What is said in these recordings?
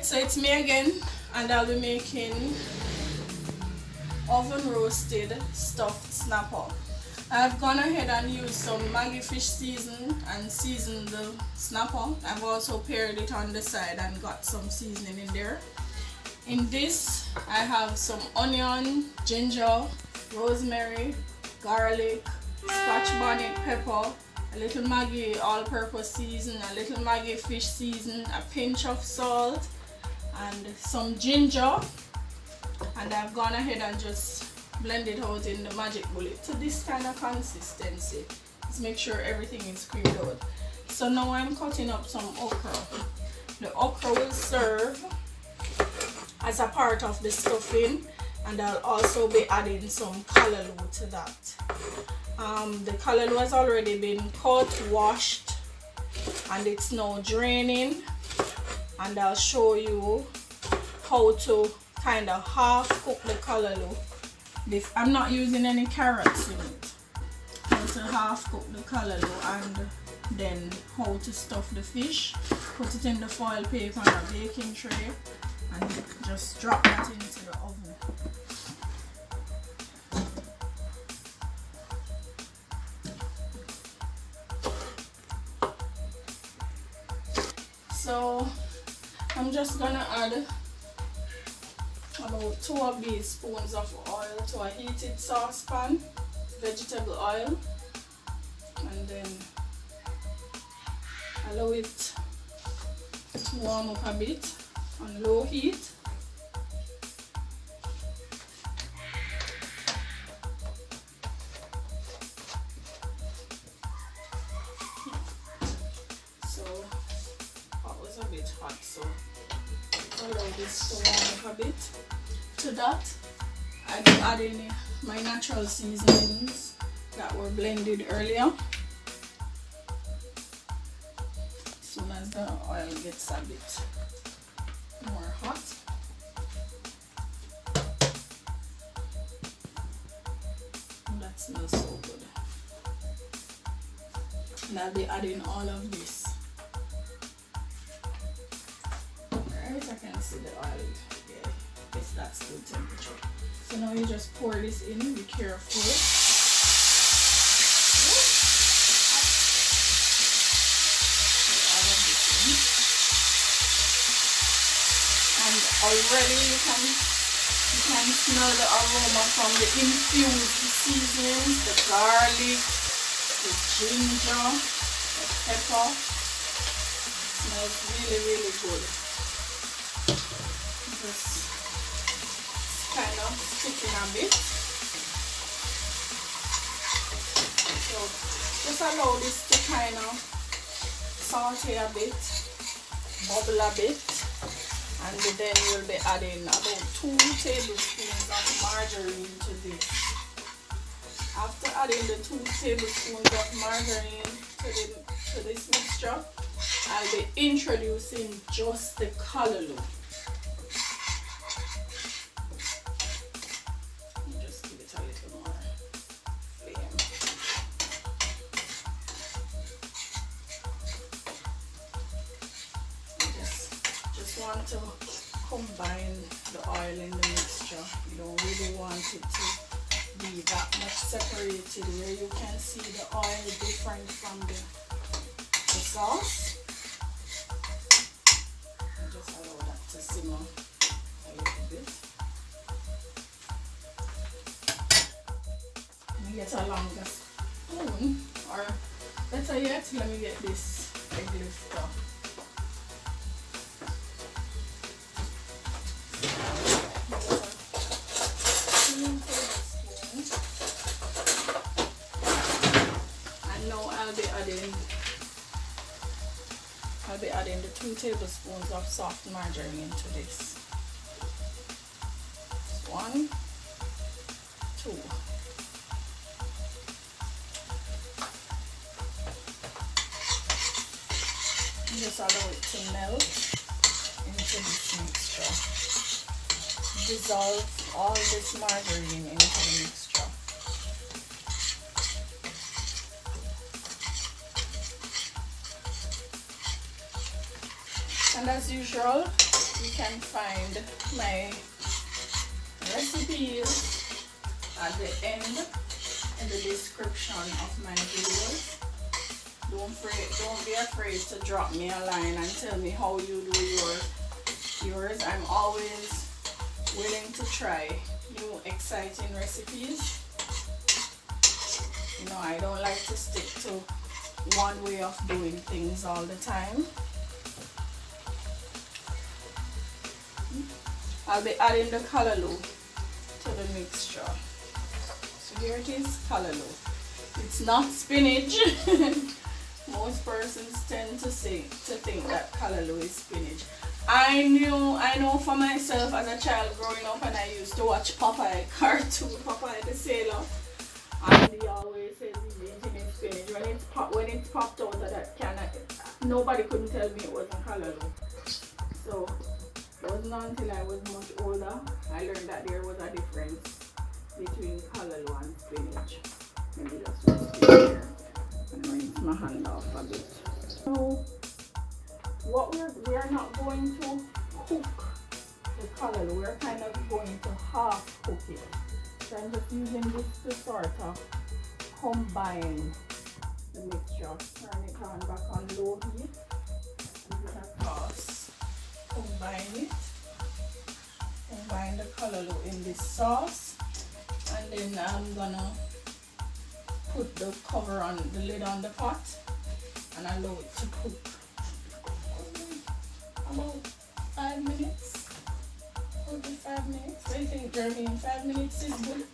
So it's me again, and I'll be making oven roasted stuffed snapper. I've gone ahead and used some Maggi fish season and seasoned the snapper. I've also paired it on the side and got some seasoning in there. In this I have some onion, ginger, rosemary, garlic, scotch bonnet pepper, a little Maggi all-purpose season, a little Maggi fish season, a pinch of salt, and some ginger. And I've gone ahead and just blend it out in the magic bullet to this kind of consistency. Just make sure everything is creamed out. So now I'm cutting up some okra. The okra will serve as a part of the stuffing, and I'll also be adding some callaloo to that. The callaloo has already been cut, washed, and it's now draining, and I'll show you how to kind of half cook the callaloo. I'm not using any carrots in it. How to half cook the callaloo, and then how to stuff the fish. Put it in the foil paper on a baking tray and just drop that into the oven. So I'm just gonna add about 2 of these spoons of oil to a heated saucepan, vegetable oil, and then allow it to warm up a bit on low heat. So that was a bit hot, so allow this to warm up a bit. To that, I'll be adding my natural seasonings that were blended earlier. As soon as the oil gets a bit more hot, that smells so good. And I'll be adding all of this. Alright, I can see the oil. Yeah, yes, that's good temperature. So now you just pour this in, be careful. And already you can smell the aroma from the infused seasonings, the garlic, the ginger, the pepper. It smells really, really good. Just kind of sticking a bit. So just allow this to kind of saute a bit, bubble a bit, and then we'll be adding about 2 tablespoons of margarine to this. After adding the 2 tablespoons of margarine to this mixture, I'll be introducing just the callaloo. Just give it a little more flame. Just want to combine the oil in the mixture. You don't really want it to be that much separated where you can see the oil different from the sauce. And just allow that to simmer a little bit. Let me get a longer spoon, or better yet, let me get this egg lifter. And now I'll be adding the 2 tablespoons of soft margarine to this. 1, 2. Just allow it to melt into this mixture. Dissolve all this margarine into the mixture. And as usual, You can find my recipes at the end in the description of my videos. Don't be afraid to drop me a line and tell me how you do yours. I'm always willing to try new exciting recipes. You know, I don't like to stick to one way of doing things all the time. I'll be adding the callaloo to the mixture. So here it is, callaloo. It's not spinach. Most persons tend to think that callaloo is spinach. I know for myself as a child growing up, and I used to watch Popeye cartoon, Popeye the Sailor, and he always says he's eating his spinach. When it popped out of that can, nobody couldn't tell me it wasn't callaloo. So it wasn't until I was much older I learned that there was a difference between callaloo and spinach. Let me just whisk it here and rinse my hand off a bit. So what we are not going to cook the callaloo, we're kind of going to half cook it. So I'm just using this to sort of combine the mixture. Turn it on back on low heat. Give it a toss. Combine the callaloo in this sauce, and then I'm gonna put the cover on the lid on the pot and allow it to cook about 5 minutes. Maybe 5 minutes. I think Jermaine, 5 minutes is good.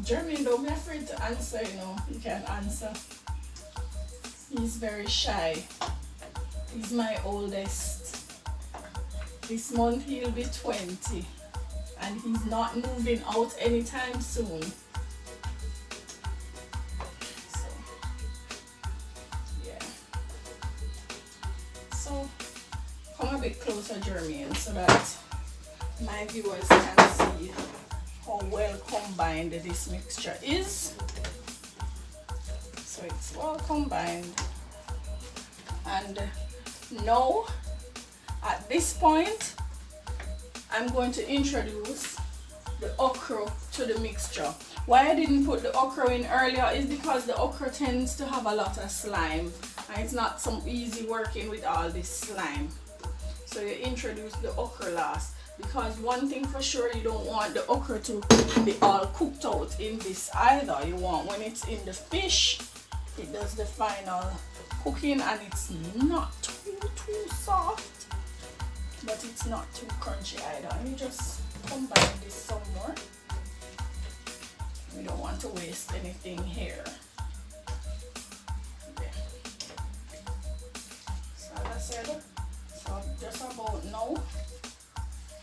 Jermaine, don't be afraid to answer, you know, he can answer. He's very shy. He's my oldest. This month he'll be 20 and he's not moving out anytime soon. So, yeah. So, come a bit closer, Jermaine, so that my viewers can see how well combined this mixture is. So it's well combined. And now, at this point, I'm going to introduce the okra to the mixture. Why I didn't put the okra in earlier is because the okra tends to have a lot of slime, and it's not so easy working with all this slime. So you introduce the okra last, because one thing for sure, you don't want the okra to be all cooked out in this either. You want, when it's in the fish, it does the final cooking and it's not too soft, but it's not too crunchy either. Let me just combine this some more. We don't want to waste anything here. Okay. So as I said, so just about now,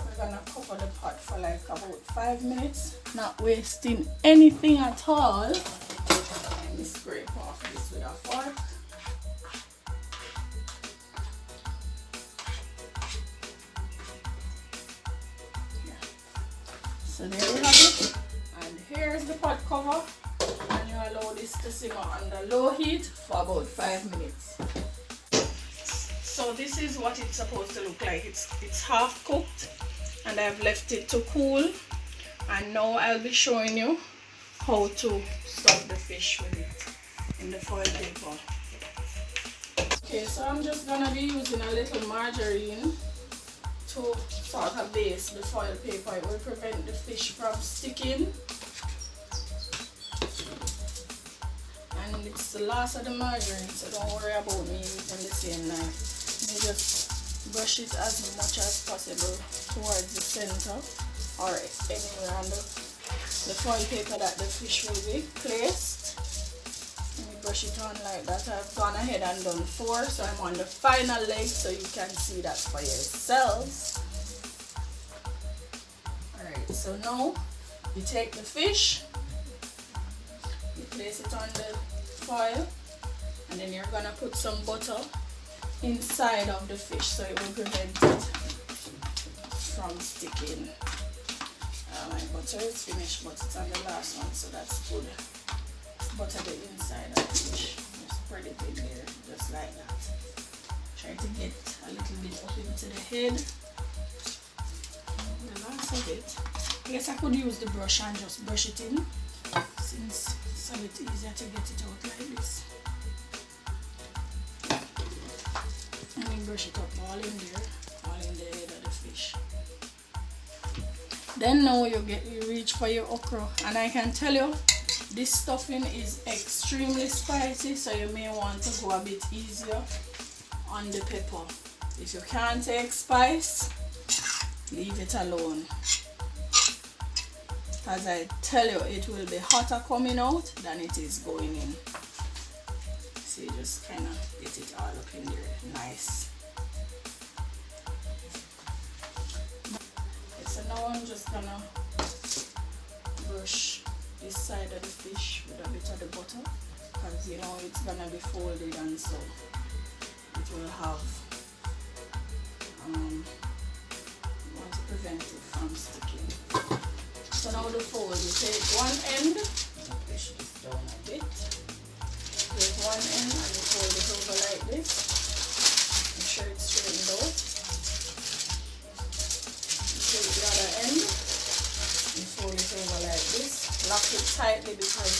we're gonna cover the pot for like about 5 minutes, not wasting anything at all. Let me scrape off this with a fork. So there we have it, and here's the pot cover, and you allow this to simmer under low heat for about 5 minutes. So this is what it's supposed to look like. It's half cooked, and I've left it to cool, and now I'll be showing you how to stuff the fish with it in the foil paper. Okay, so I'm just gonna be using a little margarine to sort of base the foil paper. It will prevent the fish from sticking. And it's the last of the margarine, so don't worry about me using the same knife. You just brush it as much as possible towards the center or anywhere on the foil paper that the fish will be placed. Let me brush it on like that. I've gone ahead and done 4, so I'm on the final leg, so you can see that for yourselves. Alright, so now you take the fish, you place it on the foil, and then you're gonna put some butter inside of the fish so it will prevent it from sticking. My butter is finished, but it's on the last one, so that's good. Butter the inside of the fish. Just spread it in there, just like that. Try to get a little bit up into the head. The last of it. I guess I could use the brush and just brush it in, since it's a bit easier to get it out like this. And then brush it up all in there, all in the head of the fish. Then now you reach for your okra, and I can tell you this stuffing is extremely spicy, so you may want to go a bit easier on the pepper. If you can't take spice, leave it alone. As I tell you, it will be hotter coming out than it is going in. So you just kind of get it all up in there, nice. Okay, so now I'm just gonna brush this side of the fish with a bit of the butter, because you know it's gonna be folded, and so it will have you want to prevent it from sticking. So now the fold, you take one end, push this down a bit, take one end and you fold it over like this. Make sure it's straightened out. You take the other end, you fold it over like this. Lock it tightly, because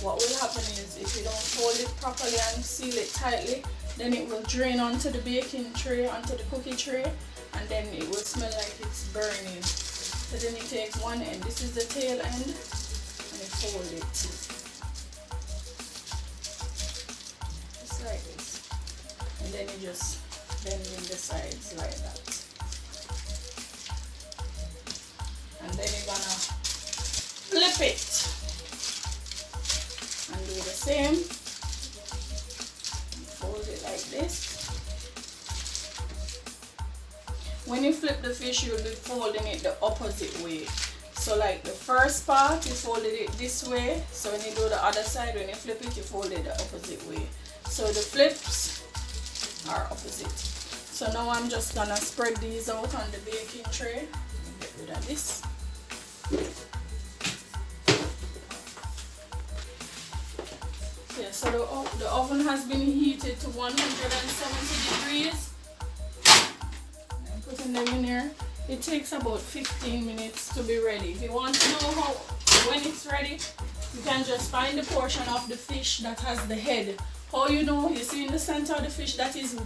what will happen is if you don't fold it properly and seal it tightly, then it will drain onto the baking tray, onto the cookie tray, and then it will smell like it's burning. So then you take one end, this is the tail end, and you fold it. Just like this. And then you just bend in the sides like that. And then you're gonna flip it. And do the same. Fold it like this. When you flip the fish, you'll be folding it the opposite way. So like the first part, you folded it this way. So when you do the other side, when you flip it, you fold it the opposite way. So the flips are opposite. So now I'm just gonna spread these out on the baking tray. Get rid of this. Yeah, so the oven has been heated to 170 degrees. Putting them in here, it takes about 15 minutes to be ready. If you want to know when it's ready, you can just find the portion of the fish that has the head. How you know? You see in the center of the fish that is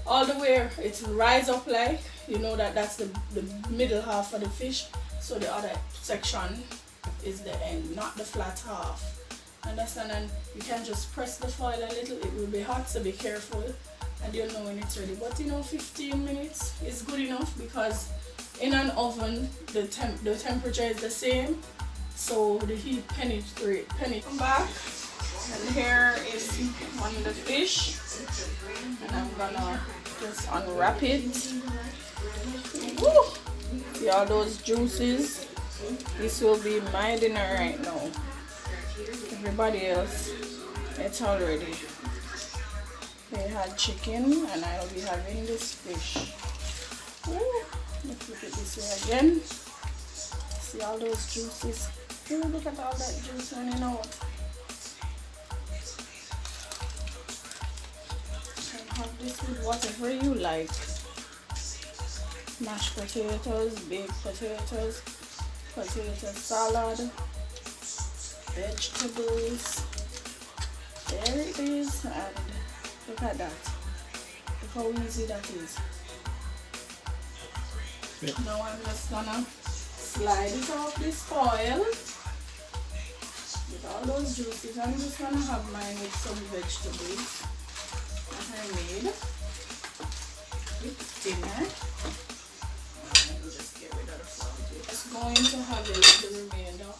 all the way, it's rise up like, you know that that's the middle half of the fish. So the other section is the end, not the flat half. Understand? And you can just press the foil a little. It will be hot, so be careful. And you'll know when it's ready. But you know, 15 minutes is good enough, because in an oven the temperature is the same, so the heat penetrates. Come back, and here is one of the fish, and I'm gonna just unwrap it. Woo! See all those juices? This will be my dinner right now. Everybody else, it's all ready. They had chicken, and I'll be having this fish. Ooh, let's look at this way again. See all those juices? Ooh, look at all that juice running out. You can have this with whatever you like. Mashed potatoes, baked potatoes, potato salad, vegetables. There it is, and look at that. Look how easy that is. Yep. Now I'm just gonna slide it off this foil with all those juices. I'm just gonna have mine with some vegetables that I made with dinner. Let me just get rid of the foil. Just going to have it with the remainder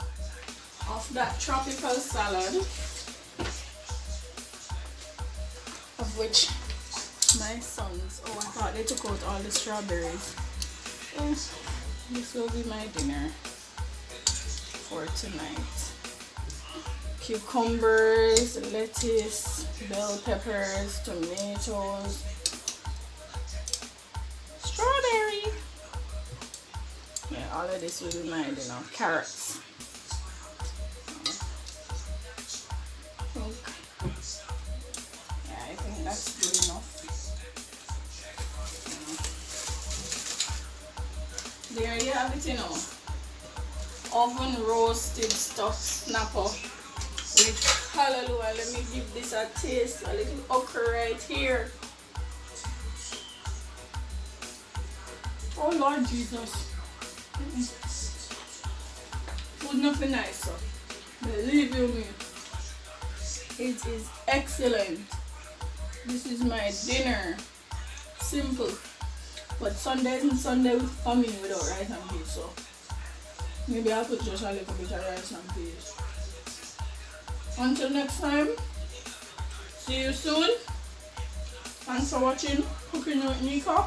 of that tropical salad, of which my sons, oh, I thought they took out all the strawberries. Yes, this will be my dinner for tonight. Cucumbers, lettuce, bell peppers, tomatoes, strawberry. Yeah, all of this will be my dinner. Carrots. I think that's good enough. have it, you know. Oven roasted stuffed snapper with hallelujah. Let me give this a taste. A little okra right here. Oh Lord Jesus. Food nothing nicer. Believe you me. It is excellent. This is my dinner. Simple. But Sunday isn't Sunday with family without rice and peas, so maybe I'll put just a little bit of rice and peas. Until next time, see you soon. Thanks for watching Cooking with Nika.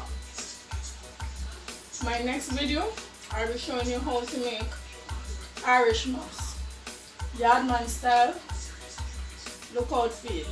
My next video, I'll be showing you how to make Irish moss. Yardman style. Look out for it.